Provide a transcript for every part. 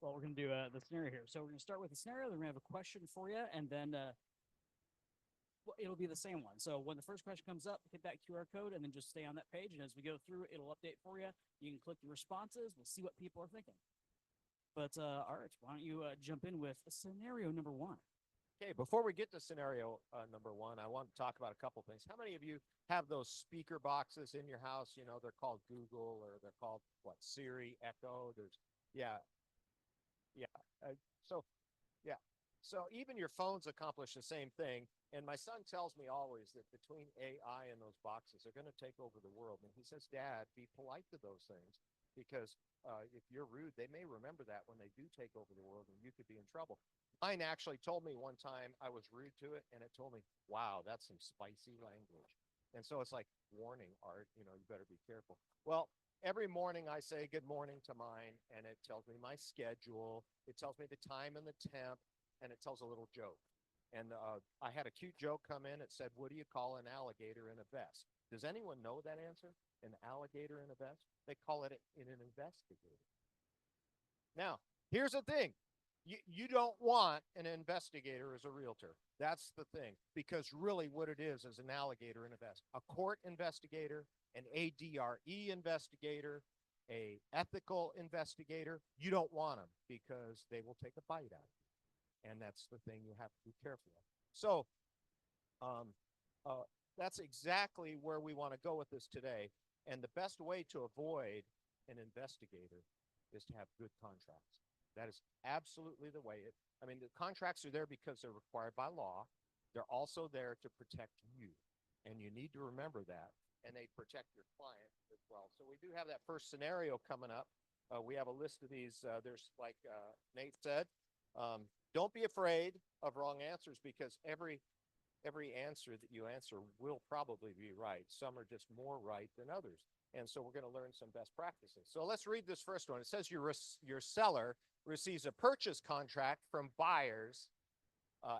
Well, we're going to do the scenario here. So we're going to start with the scenario. Then we're going to have a question for you, and then well, it'll be the same one. So when the first question comes up, hit that QR code, and then just stay on that page. And as we go through, it'll update for you. You can click the responses. We'll see what people are thinking. But all right, why don't you jump in with scenario number one? Okay, before we get to scenario number one, I want to talk about a couple things. How many of you have those speaker boxes in your house? You know, they're called Google or they're called what, Siri, Echo. Yeah, yeah. So, yeah. So even your phones accomplish the same thing. And my son tells me always that between AI and those boxes, they're going to take over the world. And he says, Dad, be polite to those things because if you're rude, they may remember that when they do take over the world and you could be in trouble. Mine actually told me one time I was rude to it, and it told me, wow, that's some spicy language. And so it's like, warning, Art, you know, you better be careful. Well, every morning I say good morning to mine, and it tells me my schedule. It tells me the time and the temp, and it tells a little joke. And I had a cute joke come in. It said, what do you call an alligator in a vest? Does anyone know that answer? An alligator in a vest? They call it an investigator. Now, here's the thing. You don't want an investigator as a realtor. That's the thing. Because really what it is an alligator in a vest. A court investigator, an ADRE investigator, a ethical investigator. You don't want them because they will take a bite out of you. And that's the thing you have to be careful of. So um, that's exactly where we want to go with this today. And the best way to avoid an investigator is to have good contracts. That is absolutely the way. I mean, the contracts are there because they're required by law. They're also there to protect you. And you need to remember that. And they protect your client as well. So we do have that first scenario coming up. We have a list of these. There's, like Nate said, don't be afraid of wrong answers because every answer that you answer will probably be right. Some are just more right than others. And so we're going to learn some best practices. So let's read this first one. It says your seller receives a purchase contract from buyer's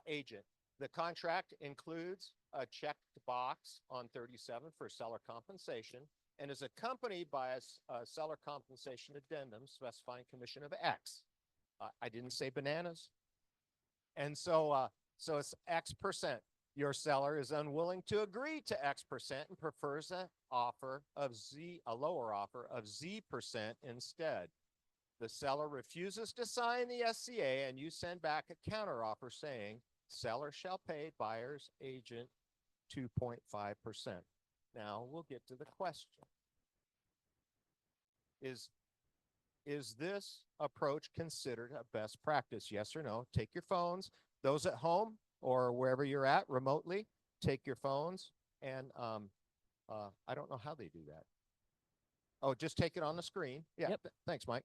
agent. The contract includes a checked box on 37 for seller compensation and is accompanied by a seller compensation addendum specifying commission of X. I didn't say bananas. And so it's X percent. Your seller is unwilling to agree to X percent and prefers a lower offer of Z percent instead. The seller refuses to sign the SCA and you send back a counteroffer saying seller shall pay buyer's agent 2.5%. Now we'll get to the question. Is this approach considered a best practice? Yes or no? Take your phones. Those at home or wherever you're at remotely, take your phones and I don't know how they do that. Oh, just take it on the screen. Yeah. Yep. Thanks, Mike.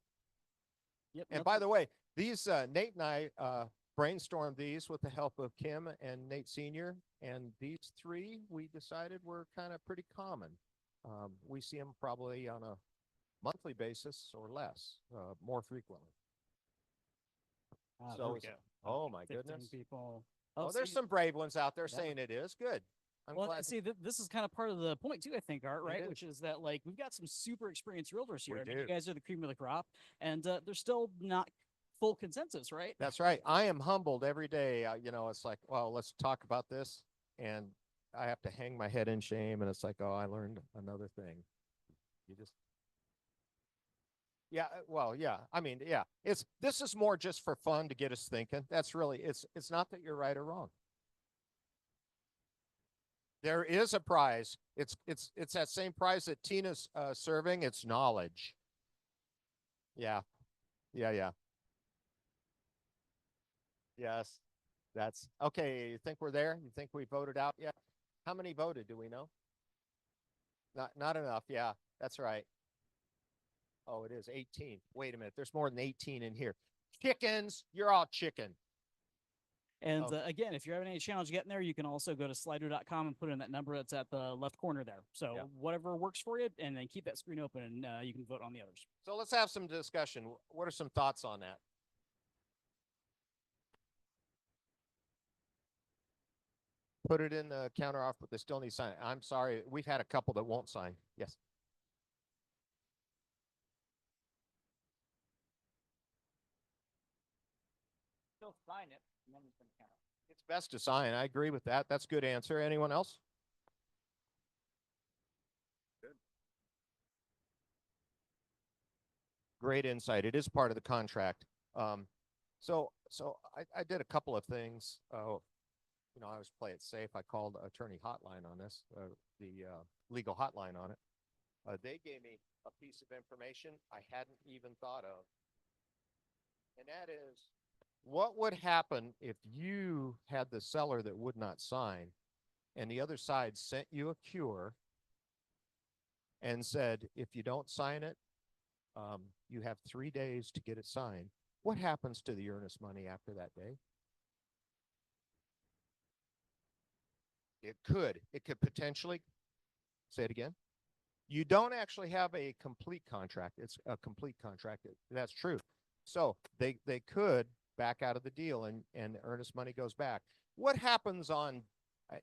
Yep. And by the way, these Nate and I brainstormed these with the help of Kim and Nate Sr. And these three we decided were kind of pretty common. We see them probably on a monthly basis or less, more frequently. There we go. Oh my goodness. People. Oh, there's some brave ones out there saying it is good. I'm glad. See, this is kind of part of the point too, I think, Art, right? Which is that, like, we've got some super experienced realtors here. I mean, you guys are the cream of the crop, and there's still not full consensus, right? That's right. I am humbled every day. You know, it's like, well, let's talk about this, and I have to hang my head in shame, and it's like, oh, I learned another thing. You just Yeah, well, yeah. I mean, yeah. This is more just for fun to get us thinking. That's really it's not that you're right or wrong. There is a prize. It's that same prize that Tina's serving. It's knowledge. Yeah. Yeah. Yes. That's okay. You think we're there? You think we voted out yet? How many voted? Do we know? Not enough. Yeah, that's right. Oh, it is 18. Wait a minute. There's more than 18 in here. Chickens. You're all chicken. And again, if you're having any challenge getting there, you can also go to slido.com and put in that number that's at the left corner there. So whatever works for you, and then keep that screen open, and you can vote on the others. So let's have some discussion. What are some thoughts on that? Put it in the counter offer, but they still need to sign it. I'm sorry. We've had a couple that won't sign. Yes. still sign it, and then it's going to count. It's best to sign. I agree with that. That's a good answer. Anyone else? Good. Great insight. It is part of the contract. So I did a couple of things. You know, I always play it safe. I called attorney hotline on this, the legal hotline on it. They gave me a piece of information I hadn't even thought of. And that is, what would happen if you had the seller that would not sign and the other side sent you a cure and said, if you don't sign it, you have 3 days to get it signed. What happens to the earnest money after that day? It could potentially, say it again. You don't actually have a complete contract. It's a complete contract. That's true. So they could back out of the deal and the earnest money goes back. What happens on,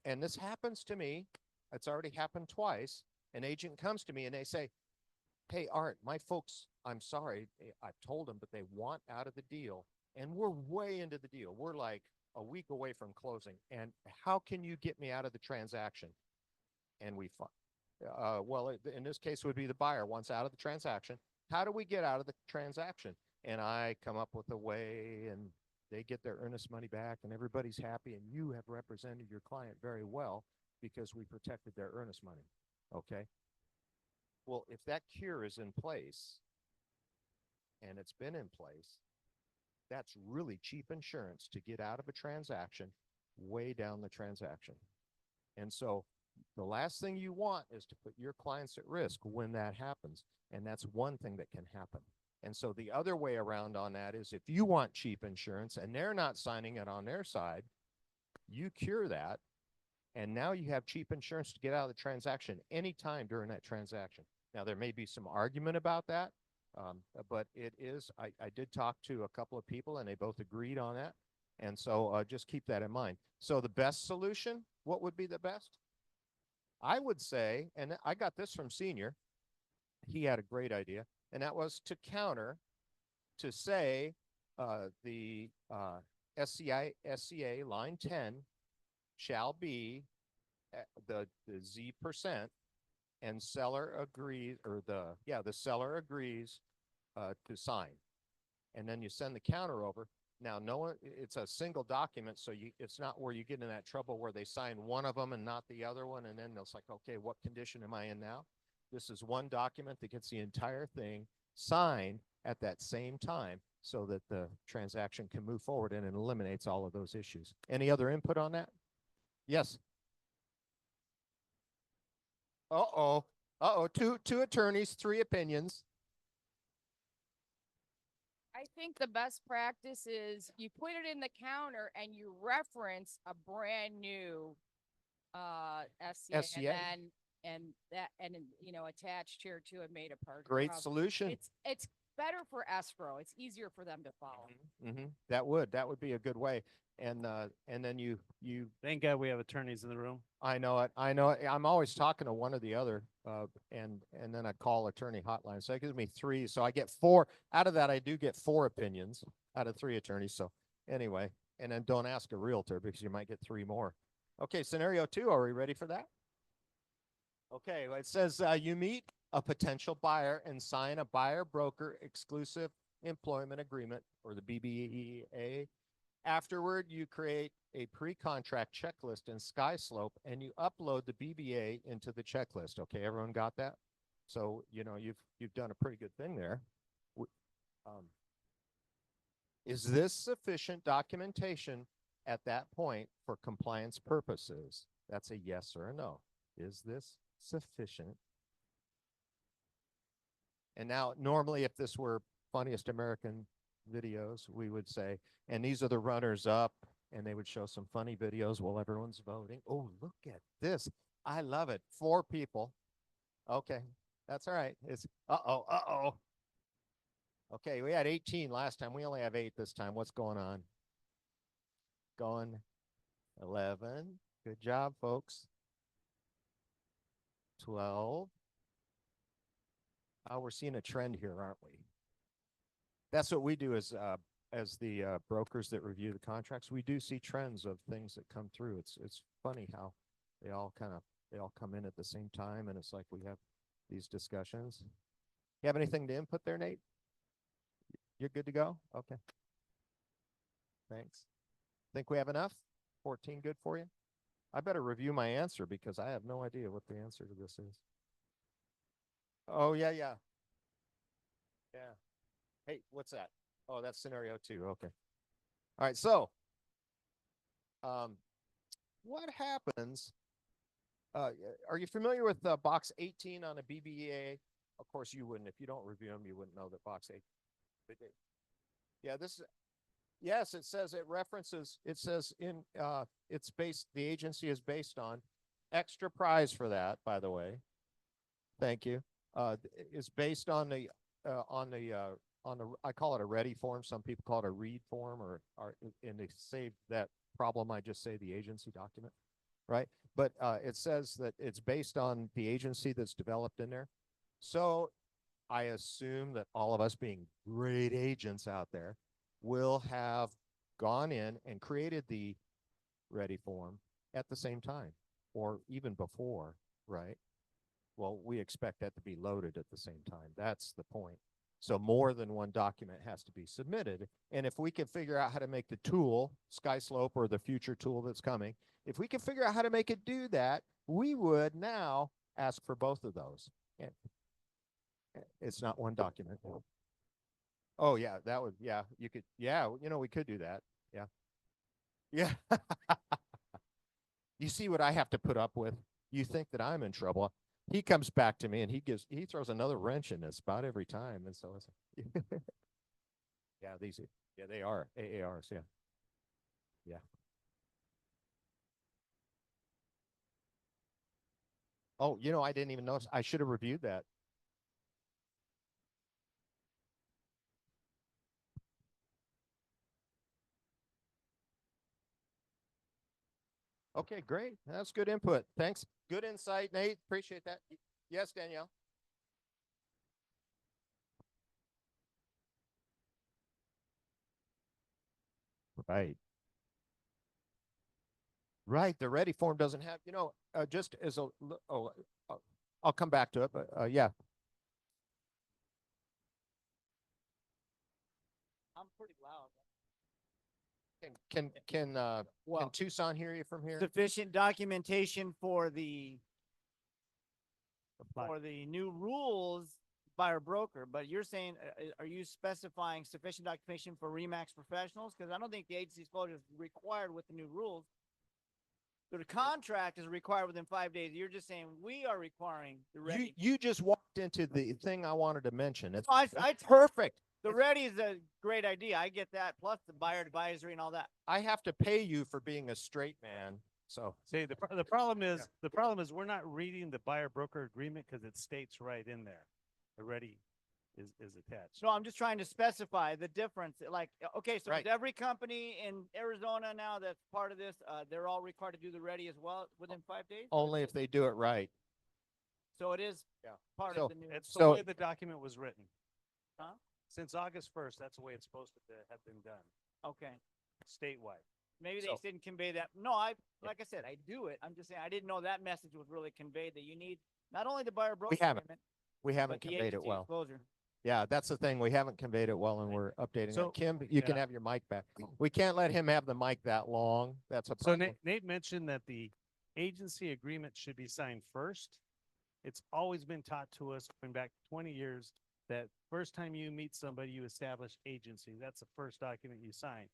and this happens to me, it's already happened twice. An agent comes to me and they say, hey, Art, my folks, I'm sorry, I've told them, but they want out of the deal. And we're way into the deal. We're like a week away from closing. And how can you get me out of the transaction? And we well, in this case, it would be the buyer wants out of the transaction. How do we get out of the transaction? And I come up with a way, and they get their earnest money back, and everybody's happy, and you have represented your client very well because we protected their earnest money. Okay? Well, if that cure is in place, and it's been in place, that's really cheap insurance to get out of a transaction way down the transaction. And so the last thing you want is to put your clients at risk when that happens. And that's one thing that can happen. And so the other way around on that is if you want cheap insurance and they're not signing it on their side, you cure that. And now you have cheap insurance to get out of the transaction anytime during that transaction. Now, there may be some argument about that, but it is, I did talk to a couple of people and they both agreed on that. And so just keep that in mind. So the best solution, what would be the best? I would say, and I got this from Senior, he had a great idea, and that was to counter, to say the SCA line 10 shall be the Z%, and seller agrees, or the seller agrees to sign. And then you send the counter over. Now, it's a single document, so it's not where you get in that trouble where they sign one of them and not the other one, and then it's like, okay, what condition am I in now? This is one document that gets the entire thing signed at that same time so that the transaction can move forward, and it eliminates all of those issues. Any other input on that? Yes. Uh-oh. Uh-oh. Two attorneys, 3 opinions. I think the best practice is you put it in the counter and you reference a brand new SCA, SCA. and you know, attached here to a made a part. Great solution. It's better for escrow. It's easier for them to follow. Mm-hmm. That would be a good way. And then you Thank God we have attorneys in the room. I know it. I'm always talking to one or the other, and then I call attorney hotline. So that gives me 3. So I get 4 out of that. I do get 4 opinions out of 3 attorneys. So anyway, and then don't ask a realtor because you might get 3 more. Okay, scenario 2. Are we ready for that? Okay, well, it says you meet a potential buyer and sign a buyer broker exclusive employment agreement, or the BBEA. Afterward, you create a pre-contract checklist in SkySlope and you upload the BBA into the checklist. Okay, everyone got that? So, you know, you've done a pretty good thing there. Is this sufficient documentation at that point for compliance purposes? That's a yes or a no. Is this sufficient? And now, normally, if this were Funniest American Videos, we would say, and these are the runners up, and they would show some funny videos while everyone's voting. Oh, look at this. I love it. 4 people. Okay, that's all right. It's uh-oh. Okay, we had 18 last time. We only have 8 this time. What's going on? Going 11. Good job, folks. 12. Oh, we're seeing a trend here, aren't we? That's what we do is as the brokers that review the contracts, we do see trends of things that come through. It's funny how they all come in at the same time, and it's like we have these discussions. You have anything to input there, Nate? You're good to go? Okay. Thanks. Think we have enough? 14 good for you? I better review my answer because I have no idea what the answer to this is. Oh, yeah. Yeah. Hey, what's that? Oh, that's scenario 2. Okay. All right. So, what happens? Are you familiar with box 18 on a BBA? Of course, you wouldn't. If you don't review them, you wouldn't know that box 8. Yeah, yes, it says it references, it says it's based, the agency is based on extra prize for that, by the way. Thank you. Is based on the, I call it a ready form. Some people call it a read form and they save that problem. I just say the agency document, right? But it says that it's based on the agency that's developed in there. So I assume that all of us being great agents out there will have gone in and created the ready form at the same time or even before, right? Well, we expect that to be loaded at the same time. That's the point. So more than one document has to be submitted. And if we can figure out how to make the tool, SkySlope or the future tool that's coming, if we can figure out how to make it do that, we would now ask for both of those. And it's not one document. Oh yeah, that would, yeah, you could, yeah, we could do that. Yeah. Yeah. You see what I have to put up with? You think that I'm in trouble. He comes back to me and he throws another wrench in this about every time. And so it's, yeah, they are AARs. Yeah. Yeah. Oh, I didn't even notice. I should have reviewed that. Okay, great. That's good input. Thanks. Good insight, Nate. Appreciate that. Yes, Danielle. Right. Right. The ready form doesn't have, just as I'll come back to it, but yeah. I'm pretty loud. Can Tucson hear you from here? Sufficient documentation for the Apply. new rules by our broker, but you're saying, are you specifying sufficient documentation for Remax professionals? Because I don't think the agency disclosure is required with the new rules. So the contract is required within 5 days. You're just saying we are requiring the ready. You just walked into the thing I wanted to mention. It's I perfect. The ready is a great idea. I get that. Plus the buyer advisory and all that. I have to pay you for being a straight man. So See, the problem is, we're not reading the buyer broker agreement because it states right in there. Already is attached. So I'm just trying to specify the difference. Like, okay, so Right. is every company in Arizona now that's part of this, they're all required to do the ready as well within 5 days? only if they do it right. So it is Yeah. part So of the new. It's So- the way the document was written. Huh? Since August 1st, that's the way it's supposed to have been done, Okay. statewide. Maybe they So- just didn't convey that. No, like I said, I do it. I'm just saying, I didn't know that message was really conveyed, that you need not only the buyer broker haven't agreement, We haven't but the conveyed it agency well. disclosure. Yeah, that's the thing. We haven't conveyed it well, and we're updating So- it. Kim, you can yeah. have your mic back. We can't let him have the mic that long. That's a So problem. Nate mentioned that the agency agreement should be signed first. It's always been taught to us going back 20 years that first time you meet somebody, you establish agency. That's the first document you sign.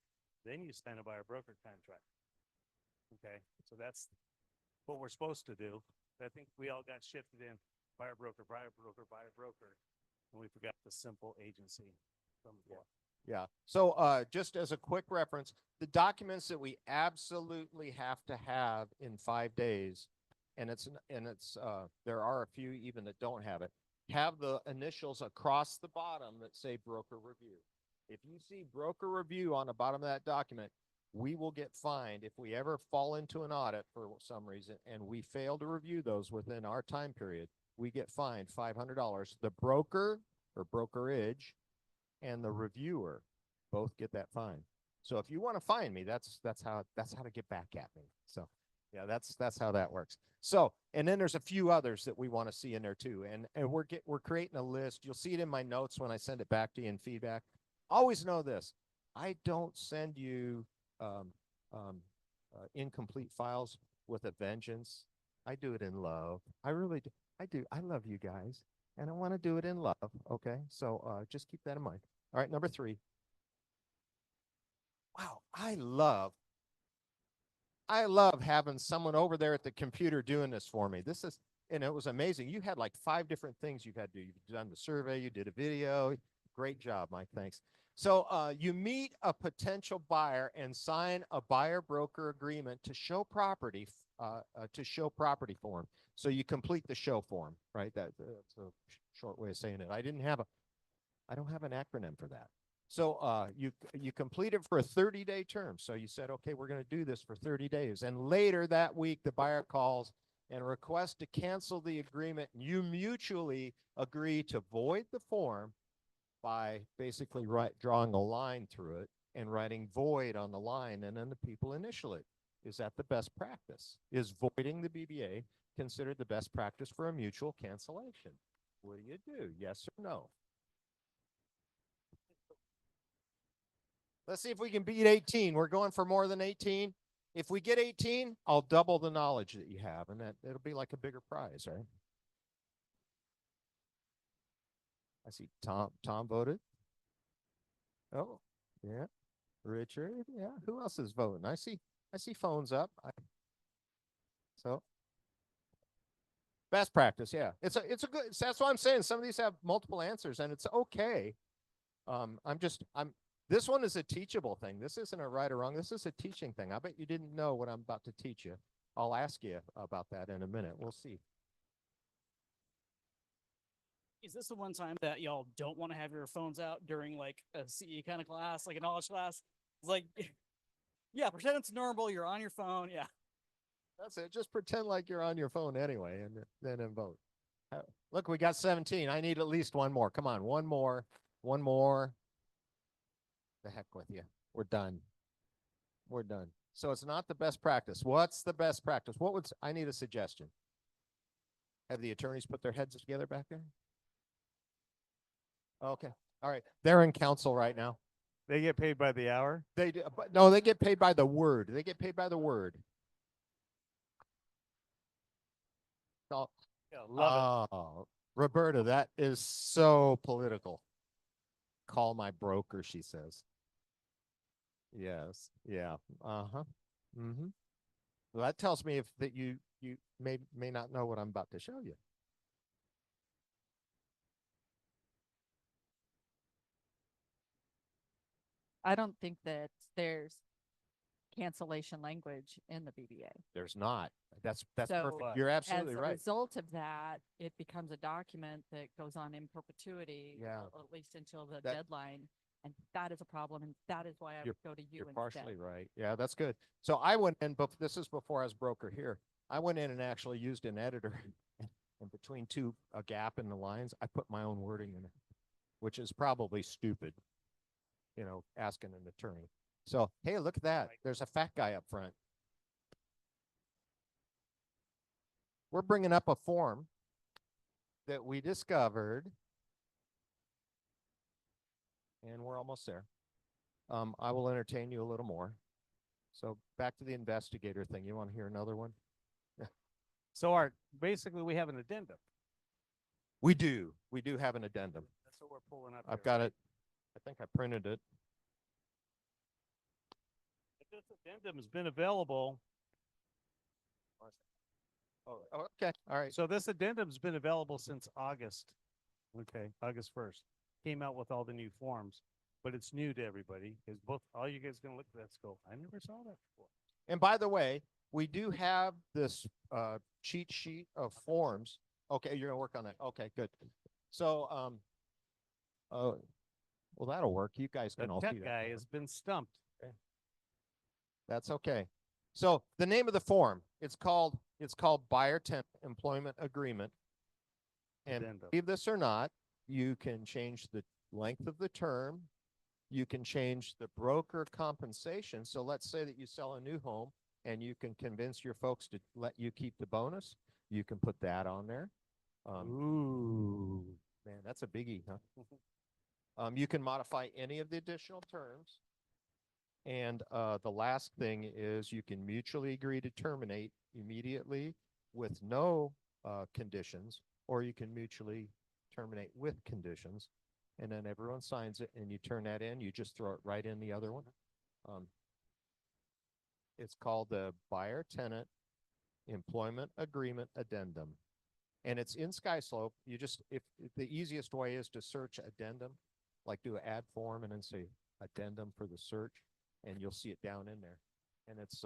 Then you sign a buyer broker contract. Okay, so that's what we're supposed to do. I think we all got shifted in buyer broker, buyer broker, buyer broker, and we forgot the simple agency from before. Yeah. So just as a quick reference, the documents that we absolutely have to have in 5 days, and there are a few even that don't have it, have the initials across the bottom that say broker review. If you see broker review on the bottom of that document, we will get fined if we ever fall into an audit for some reason and we fail to review those within our time period. We get fined $500. The broker or brokerage and the reviewer both get that fine. So if you want to find me, that's how to get back at me. So yeah, that's how that works. So, and then there's a few others that we want to see in there too. And we're creating a list. You'll see it in my notes when I send it back to you in feedback. Always know this. I don't send you incomplete files with a vengeance. I do it in love. I really do. I do. I love you guys, and I want to do it in love. Okay, so just keep that in mind. All right, number 3. Wow, I love having someone over there at the computer doing this for me. And it was amazing. You had like 5 different things you've had to do. You've done the survey, you did a video. Great job, Mike. Thanks. So you meet a potential buyer and sign a buyer broker agreement to show property form. So you complete the show form, right? That's a short way of saying it. I don't have an acronym for that. So you complete it for a 30-day term. So you said, okay, we're going to do this for 30 days. And later that week, the buyer calls and requests to cancel the agreement. And you mutually agree to void the form by basically drawing a line through it and writing void on the line, and then the people initial it. Is that the best practice? Is voiding the BBA considered the best practice for a mutual cancellation? What do? Yes or no? Let's see if we can beat 18. We're going for more than 18. If we get 18, I'll double the knowledge that you have, and it'll be like a bigger prize, right? I see Tom voted. Oh, yeah. Richard, yeah. Who else is voting? I see phones up. So best practice, yeah. It's a good. That's what I'm saying. Some of these have multiple answers, and it's okay. This one is a teachable thing. This isn't a right or wrong. This is a teaching thing. I bet you didn't know what I'm about to teach you. I'll ask you about that in a minute. We'll see. Is this the one time that y'all don't want to have your phones out during like a CE kind of class, like a knowledge class? It's like, yeah, pretend it's normal. You're on your phone. Yeah. That's it. Just pretend like you're on your phone anyway, and then vote. Look, we got 17. I need at least one more. Come on, one more. One more. The heck with you. We're done. We're done. So it's not the best practice. What's the best practice? I need a suggestion. Have the attorneys put their heads together back there? Okay. All right. They're in council right now. They get paid by the hour? They do, but no, they get paid by the word. They get paid by the word. Oh, Yeah, love it. Roberta, that is so political. Call my broker, she says. Yes. Yeah. Uh-huh. Mm-hmm. Well, that tells me that you may not know what I'm about to show you. I don't think that there's cancellation language in the BBA. There's not. That's So, perfect. You're absolutely As a right. result of that, it becomes a document that goes on in perpetuity, Yeah. or at least until the That- deadline. And that is a problem, and that is why I You're- would go to you You're instead. partially right. Yeah, that's good. So I went in, but this is before I was broker here. I went in and actually used an editor, and between a gap in the lines, I put my own wording in it, which is probably stupid, asking an attorney. So, hey, look at that. There's a fat guy up front. We're bringing up a form that we discovered, and we're almost there. I will entertain you a little more. So back to the investigator thing. You want to hear another one? So Art, basically we have an addendum. We do. We do have an addendum. That's what we're pulling up. I've got it. I think I printed it. This addendum has been available. Oh, okay. All right. So this addendum's been available since August. Okay, August 1st. Came out with all the new forms, but it's new to everybody because all you guys gonna look at that and go, I never saw that before. And by the way, we do have this cheat sheet of forms. Okay, you're gonna work on that. Okay, good. So, well, that'll work. You guys The can all tech see that. guy has been stumped. That's okay. So the name of the form, it's called Buyer Tenant Employment Agreement. And Addendum. believe this or not, you can change the length of the term, you can change the broker compensation. So let's say that you sell a new home and you can convince your folks to let you keep the bonus. You can put that on there. Ooh. Man, that's a biggie, huh? You can modify any of the additional terms. And the last thing is you can mutually agree to terminate immediately with no conditions, or you can mutually terminate with conditions. And then everyone signs it and you turn that in, you just throw it right in the other one. It's called the buyer tenant employment agreement addendum. And it's in SkySlope. You just, if the easiest way is to search addendum, like do an add form and then say addendum for the search, and you'll see it down in there. And it's,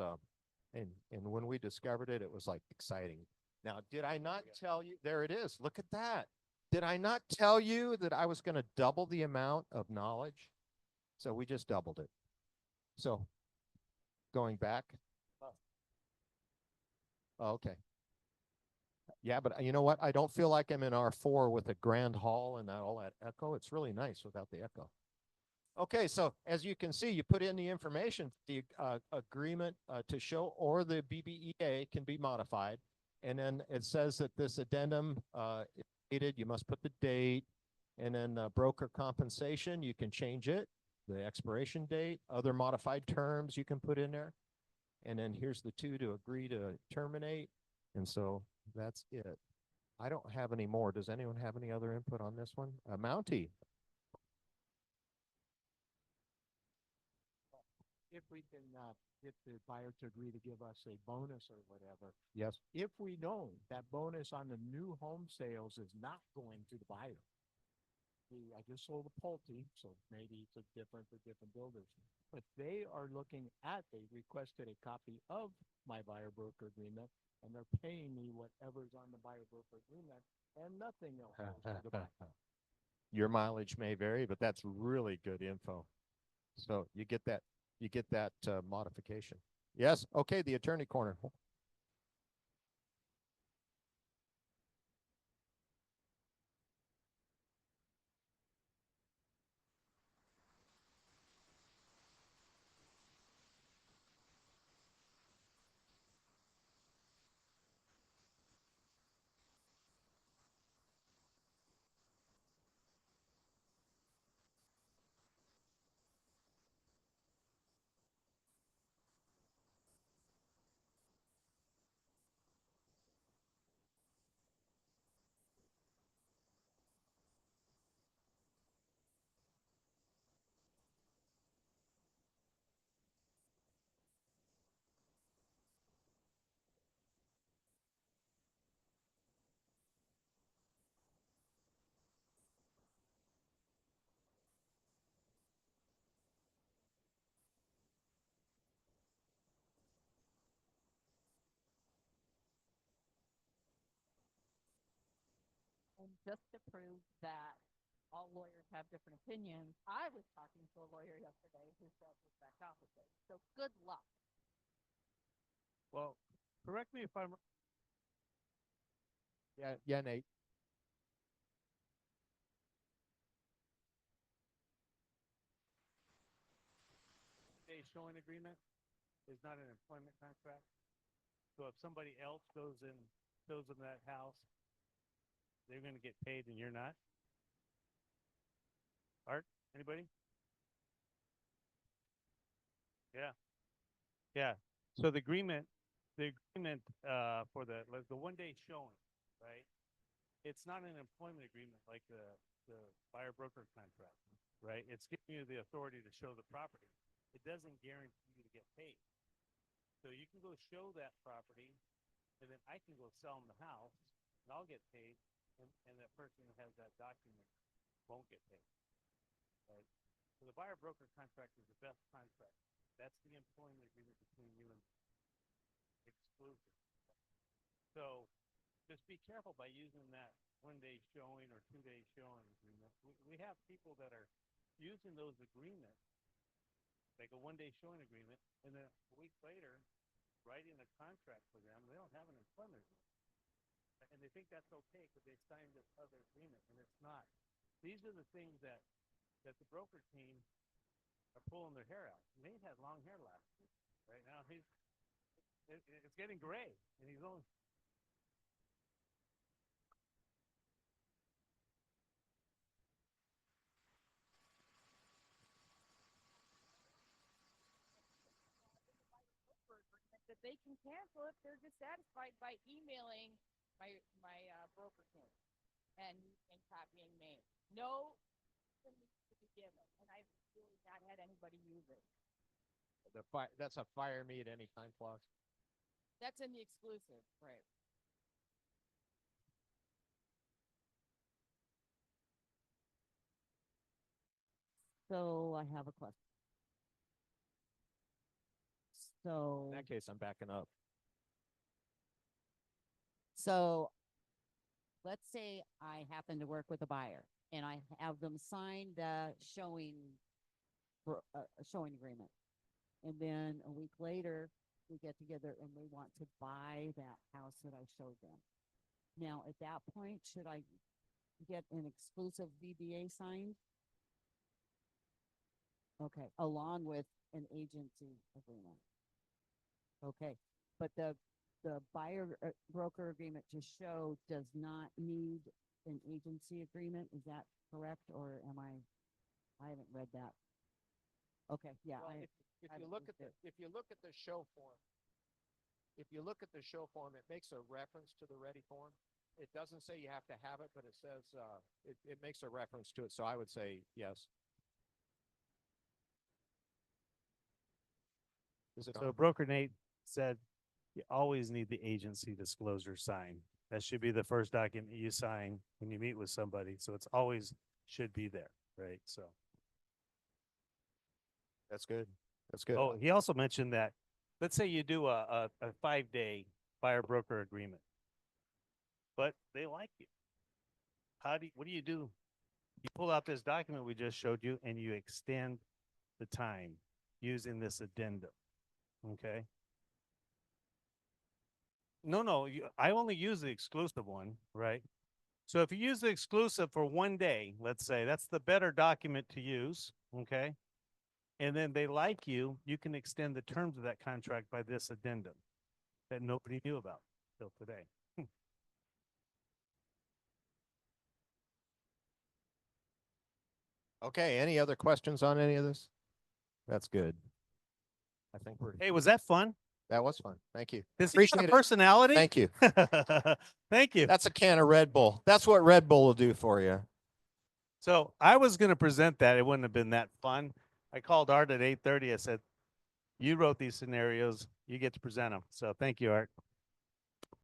and when we discovered it, it was like exciting. Now, did I not tell you, there it is, look at that. Did I not tell you that I was going to double the amount of knowledge? So we just doubled it. So going back. Okay. Yeah, but you know what? I don't feel like I'm in R4 with a grand hall and all that echo. It's really nice without the echo. Okay, so as you can see, you put in the information, the agreement to show or the BBEA can be modified. And then it says that this addendum is dated, you must put the date, and then broker compensation, you can change it, the expiration date, other modified terms you can put in there. And then here's the two to agree to terminate. And so that's it. I don't have any more. Does anyone have any other input on this one? Mountie. If we can get the buyer to agree to give us a bonus or whatever, Yes. if we know that bonus on the new home sales is not going to the buyer. I just sold a Pulte, so maybe it's different for different builders, but they are looking at, they requested a copy of my buyer broker agreement, and they're paying me whatever's on the buyer broker agreement and nothing else goes to the buyer. Your mileage may vary, but that's really good info. So you get that modification. Yes. Okay. The attorney corner. And just to prove that all lawyers have different opinions, I was talking to a lawyer yesterday who said the exact opposite. So good luck. Well, correct me if I'm Yeah, Nate. day showing agreement is not an employment contract. So if somebody else goes in, shows them that house, they're going to get paid and you're not. Art, anybody? Yeah. Yeah. So the agreement for the 1 day showing, right? It's not an employment agreement like the buyer broker contract, right? It's giving you the authority to show the property. It doesn't guarantee you to get paid. So you can go show that property, and then I can go sell them the house, and I'll get paid, and that person who has that document won't get paid. Right? So the buyer broker contract is the best contract. That's the employment agreement between you and exclusive. So just be careful by using that 1 day showing or 2 day showing agreement. We have people that are using those agreements, like a 1 day showing agreement, and then a week later, writing a contract for them. They don't have an employment agreement, and they think that's okay because they signed this other agreement, and it's not. These are the things that the broker team are pulling their hair out. Nate had long hair last year. Right now, it's getting gray, and he's only. That they can cancel if they're dissatisfied by emailing my broker team and copying me. No, reason needs to be given, and I've really not had anybody use it. That's a fire me at any time clause. That's in the exclusive, right? So I have a question. So, In that case, I'm backing up. so let's say I happen to work with a buyer and I have them sign the showing agreement. And then a week later, we get together and they want to buy that house that I showed them. Now, at that point, should I get an exclusive VBA signed? Okay, along with an agency agreement. Okay, but the buyer broker agreement to show does not need an agency agreement. Is that correct, or am I haven't read that. Okay, yeah. Well, if you look at the show form, it makes a reference to the ready form. It doesn't say you have to have it, but it says it makes a reference to it. So I would say yes. Is it So on? broker Nate said you always need the agency disclosure sign. That should be the first document you sign when you meet with somebody. So it's always should be there, right? So. That's good. That's good. Oh, he also mentioned that, let's say you do a 5-day buyer broker agreement, but they like you. What do? You pull out this document we just showed you and you extend the time using this addendum. Okay. No, I only use the exclusive one, right? So if you use the exclusive for 1 day, let's say that's the better document to use. Okay. And then they like you, you can extend the terms of that contract by this addendum that nobody knew about till today. Okay. Any other questions on any of this? That's good. I think Hey, was that fun? that was fun. Thank you. Does he have Appreciate a it. personality? Thank you. Thank you. That's a can of Red Bull. That's what Red Bull will do for you. So I was going to present that. It wouldn't have been that fun. I called Art at 8:30. I said, you wrote these scenarios. You get to present them. So thank you, Art.